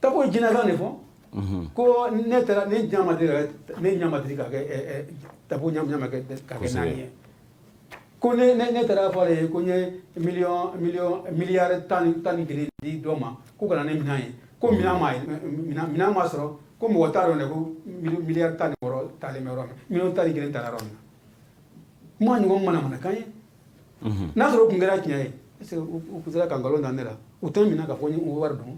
Tako jinaga ne fo ko ne tara ne nyamadiri ka ke tapo nyama ka ke nani ko ne tara fa le ko nye milliard tan di doma ko kana ne minai ko mina ma soro ko mo taro ne ko milliard tan euro tale me euro million tan gelen tara ron mo ni ngom mana kanye na soro kungera kinyae ese ukuzira kangalo ndandera utemina ka fonyi uwardu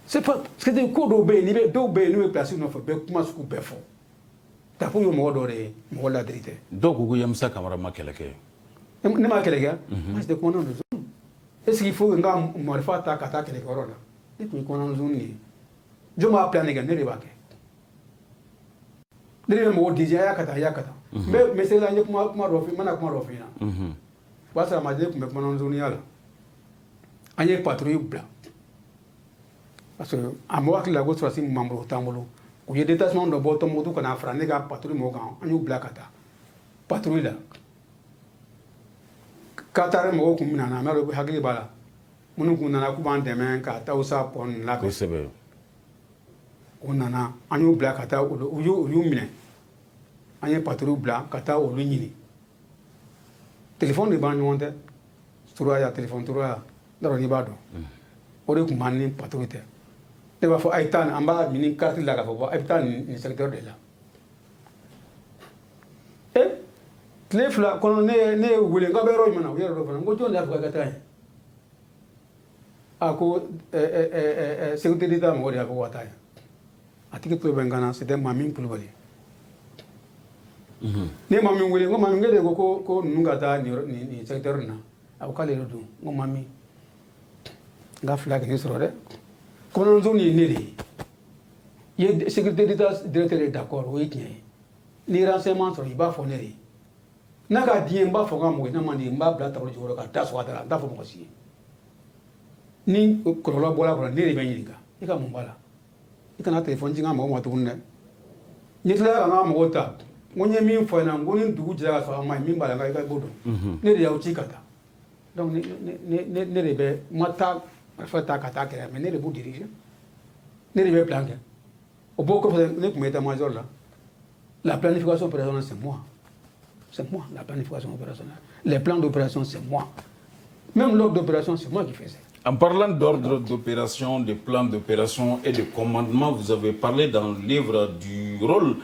c'est pas parce que des cours d'obé ni d'obé nous placer nous fait comment ce qu'on peut faire ta pour mo dore mo la drité donc ko yamsa kamara makeleke ne ma keleke mais de comment nous est-ce qu'il faut nga mo fa ta kata keleke orona et puis comment nous ni je m'a appelé ne ne ba ke ne mo déjà yakata mais c'est là comment rofi mana comment rofi na wasa ma de comment nous ni ala anye patrouille blanc parce que à moi que la gauche soit si membre tambolo où il y a des détachements de bottom moto qu'on a frappé la patrouille mogan on y blacata patrouille là katare mo ko mina na mero hagli bala munu ku nana ku ban deme ka tawsa pon la ko sebe on nana on y blacata o yu mine on y patrouille blanc kata o lu nyini téléphone de ban wonte sura ya téléphone sura daro ni bado o de ku manni patrouille te ne va fo aitan amba mini carte la ka fo aitan ni secteur de là et les fla kono ne wule nga be roy mana o yero do fana ngo jonda afga gata ako secteur d'état mo de afga wata atike to bengana c'est des mamin pulvali ne mamin wule ngo mamin ngede ko nunga ta ni secteur na ako kale do ngo mami nga fla ke ni soro de kono zone neri ye secrétaire d'état directeur est d'accord oui tiens ni renseignements sur il va fournir naka dien ba fo ngam na mandi mba bla ta ko joro ka taswa dara da fo mo si ni ko lo bola ko neri be nyinga ika mo bala ika na telephone jinga mo mo to ne ni tla ga mo ta ngonye mi fo na ngoni dugu jira ka so ma mi bala ga bodo neri ya utikata donc ne be mata parfois ta kata kere mais ne le beau diriger ne le plan au beau que ne comme état-major là la planification opérationnelle c'est moi la planification opérationnelle les plans d'opération c'est moi même l'ordre d'opération c'est moi qui faisais. En parlant d'ordre d'opération, de plans d'opération et de commandement, vous avez parlé dans le livre du rôle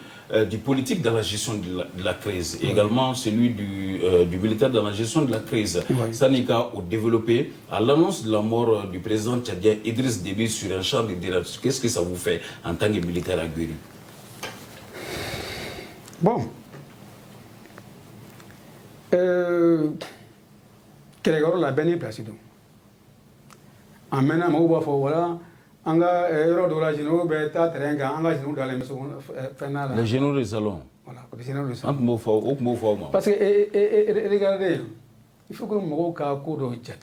du politique dans la gestion de la crise, et également celui du militaire dans la gestion de la crise. Sanika a développé à l'annonce de la mort du président tchadien Idriss Déby sur un champ de direct. Qu'est-ce que ça vous fait en tant que militaire à Guéry? Bon. Quel est la bénie placide? En maintenant, je vais voilà. Anga héros de la généraux beta terenga anga généraux dans les maisons finales. Les généraux du salon. Voilà, les généraux du salon. Parce que regardez, il faut que nous me cas cours de chat.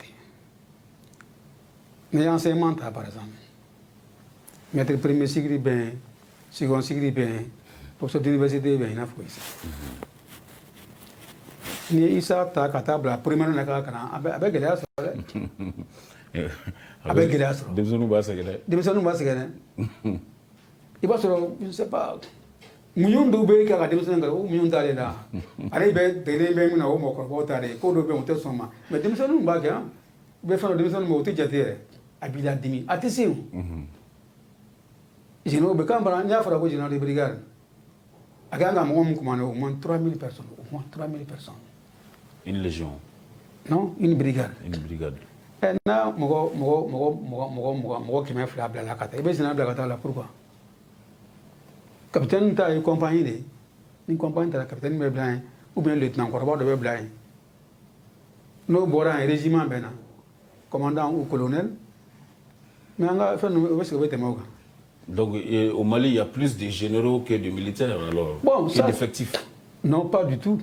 Mais enseignement par exemple. Mettre premier cycle bien, second cycle bien, pour cette université bien, il a fait ça. Ni isa ta katable première na kana avec les avec les astros. Démissionnou ba segele. Démissionnou ba segele. Il va se, je ne sais pas. Mouyon doube ka démissionner ngalo mouyon dale là. Allez be télé be na o mo ko tare ko do be on te soma. Mais démissionnou ba ka. Be fa démissionnou mo te jatere. Abila dimi. Atisi. Jeno be ka mbara nya fara ko jeno de brigade. Aganga mo mo commande au moins 3000 personnes, au moins 3000 personnes. Une légion. Non, une brigade. Une brigade. Et là, moi qui m'a fait la carte. Et bien, c'est la carte là. Pourquoi? Capitaine, tu as une compagnie. Une compagnie, tu as capitaine Meblain, ou bien le lieutenant Corbeau de Meblain. Nous, avons un régiment, commandant ou colonel. Mais on a fait un donc, au Mali, il y a plus de généraux que de militaires, alors, bon, et d'effectifs. Non, pas du tout.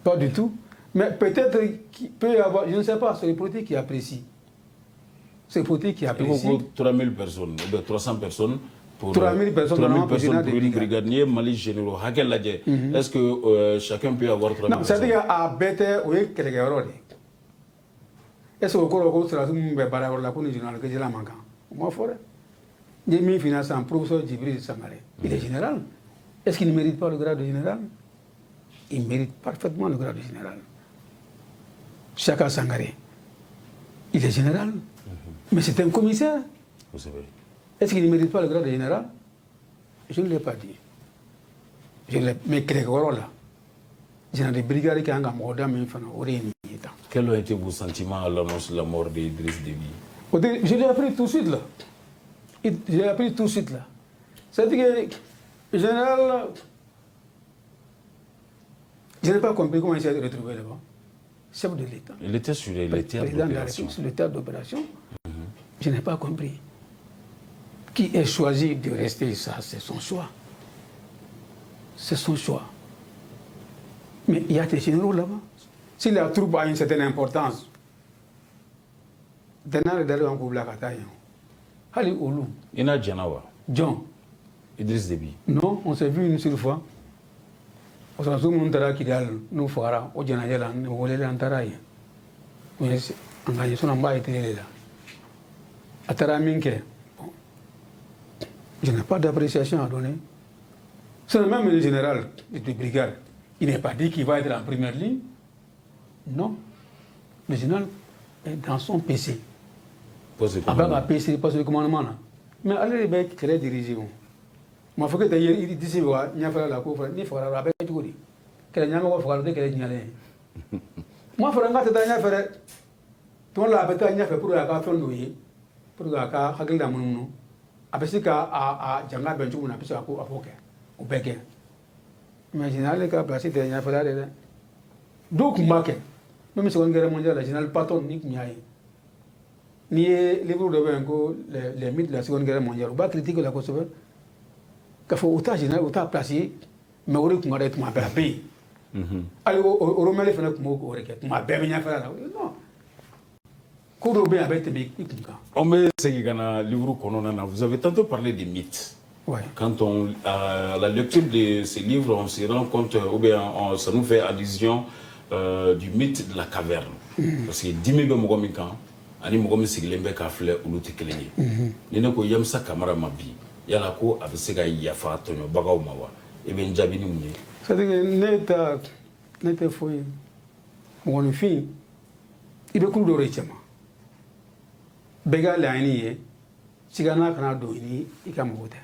Pas du tout. Mais peut-être qu'il peut y avoir, je ne sais pas, c'est les politiques qui apprécient. C'est les politiques qui apprécient. 3000 personnes, 300 personnes pour 3000 personnes pour une brigade. Mali généraux. Est-ce que chacun peut avoir 3000 personnes? Non, c'est-à-dire à Bété, oui, est-ce que ko sera sum be bara la ko ni journal que je la manquant moi fort j'ai mis finance en professeur Djibril Sangaré il est général est-ce qu'il ne mérite pas le grade de général? Il mérite parfaitement le grade de général. Chaka Sangaré il est général mais c'est un commissaire. Vous savez. Est-ce qu'il ne mérite pas le grade de général? Je ne l'ai pas dit. Mais là, j'ai des brigades qui ont un Quels ont été vos sentiments à l'annonce de la mort d'Idriss Déby? Je l'ai appris tout de suite là. J'ai appris tout de suite là. C'est-à-dire que le général, je n'ai pas compris comment il s'est retrouvé là-bas. Chef de l'État. Il était sur les théâtres d'opération. Sur le théâtre d'opération. Je n'ai pas compris. Qui a choisi de rester, ça, c'est son choix. C'est son choix. Mais il y a des généraux là-bas. Si la troupe a une certaine importance, Ina Djanawa. John. Idriss Déby. Non, on s'est vu une seule fois. On s'est vu une fois Kidal, nous fara, au Djanayala, nous voulons l'antaraï. Mais on a eu son amba et là. Ataraminke. Je n'ai pas d'appréciation à donner. C'est même le général de brigade. Il n'est pas dit qu'il va être en première ligne. Non. Le général est dans son PC. Avec un PC, poste de commandement. Mais allez, les mecs, quelle est dirigeant? Moi, il faut que tu aies dit que tu as la cour, ni faire la paix, tu dis. Quelle est la cour, quelle est la moi, il faut que tu aies fait. Tu as la paix, tu as fait pour la carte de pour la carte de mon après à Djanga Benjou, on a pu à Poké, au Béguin. Imaginez les cas placés de Yafala. Donc, Maké, même si on guerre mondiale, la générale Patton, Nick Niaï. Ni les livres de Bengo, les mythes de la Seconde Guerre mondiale, on va critiquer la Kosovo. Qu'il faut autant général, autant placé, mais on aurait pu m'arrêter ma paix. Alors, au Romain, il fallait que ma paix vienne faire là. Non. Vous avez tantôt parlé des mythes. Ouais. Quand à la lecture de ces livres, on se rend compte, ou bien ça nous fait allusion du mythe de la caverne. Parce que Dimi Bemogomikan, Ani Mogomi Siglembe Kafle, Uluti Keleni. Nineko Yamsa Kamara Mabi, Yalako, Absega Yafa, Tonyo, Bagao Mawa, et bien Jabini Mouni. C'est-à-dire que n'était fouillé. Mon fille, il veut couler de Bega Lani, Sigana kana do ni ikamote.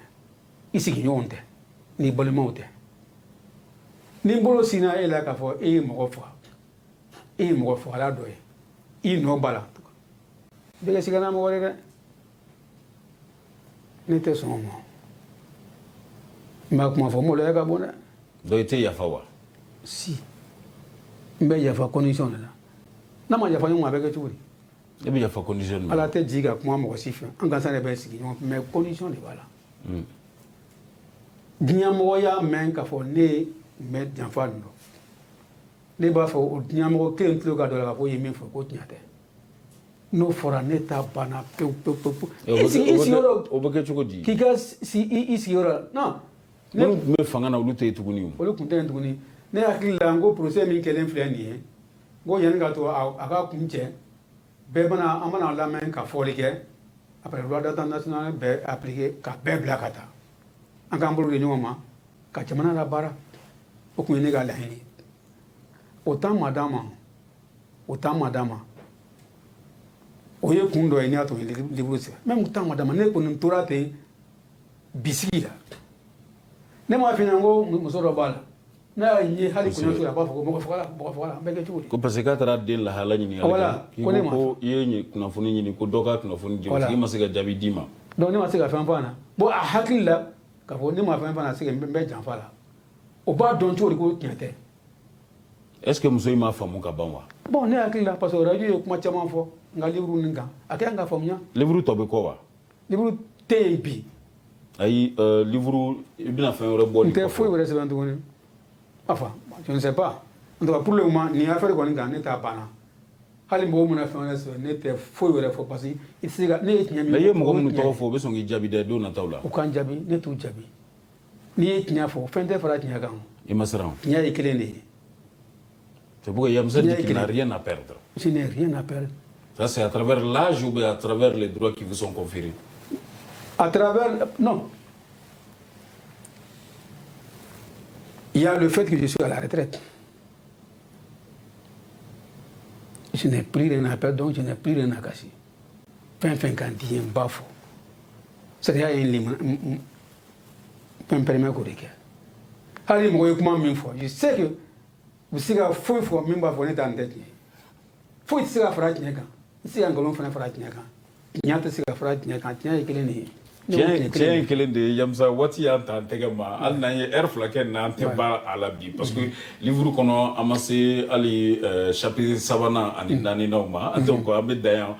Isi nyonte, ni bolimote. Ni bolo sina ela ka fo e mo fo ala do e no bala. Bega sigana mo wore ne te son mo. Ma kuma fo mo le ka bona. Do ite yafawa. Si. Mbe yafa condition la. Na ma yafa nyoma bega churi. Et bien, il faut condition. À la tête, diga moi aussi fait. En gagnant les bains, mais condition de voilà. Diamoya men ka fo ne met d'enfant. Ne ba fo diamo que le gars de la fo yemi fo ko tiate. No fora neta bana pe. Ici au baquet tu dis. Kika si ici ora. Non. Ne me fangana ulute tuguni. Olu kunte tuguni. Ne akila ngo procès min kelen flani. Go yanga to aka kunche. Bébana amana la main ka folique après loi d'attente nationale be appliqué ka bebla kata en gambolo de nyoma ka chamana la bara o ku ne ga la hini autant madama o ye kundo eni ato libro se même autant madama ne ko ntura te bisila ne ma finango musoro bala na yi hali ko ntura ba fo mo fala bege churi ko parce que tara de la hala ni wala ko ye kuna funi ni ko doka kuna funi di ki masega jabi dima donc ne ma se ka fan fana bo a hakilla ka fo ne ma fan fana se be jan fala o ba don churi ko tiente est-ce que muso ma famu ka banwa bon ne hakilla parce que radio kuma chama fo nga livre ninga akaya nga famunya livre to be ko wa livre tempi ay livre ibina fa yore boni te fo yore se bantu. Enfin, je ne sais pas. En tout cas, pour le moment, ni affaire qu'on gagne, n'est-ce pas. Hali mo mun affaire n'était fo yore fo parce que il se ga ne nyami. Mais mo mun to fo be songi jabi de do na tawla. O kan jabi ne tu jabi. Ni nya fo fente fara nya gan. Et masran. Nya ikele ne. C'est pourquoi Yamsa dit qu'il n'a rien à perdre. Je n'ai rien à perdre. Ça, c'est à travers l'âge ou bien à travers les droits qui vous sont conférés? À travers... Non. Il y a le fait que je suis à la retraite. Je n'ai plus rien à perdre, donc je n'ai plus rien à cacher. Fin quand il y a un bafou. C'est-à-dire un lima. Un permis de faire. Allez, je sais que vous savez que faut même pas faire dans tête. Faut que ça fasse rien. Si un golon fait faire rien. Il y a des choses à faire quand il y a quelqu'un. Tiens, quelqu'un de Yamsa, Wati a Tantegama, Al Naye Airflaken Nanteba à la Bible. Parce que livre qu'on a amassé, Ali, chapitre Savana, Aninani Noma, donc, Abed Dayan,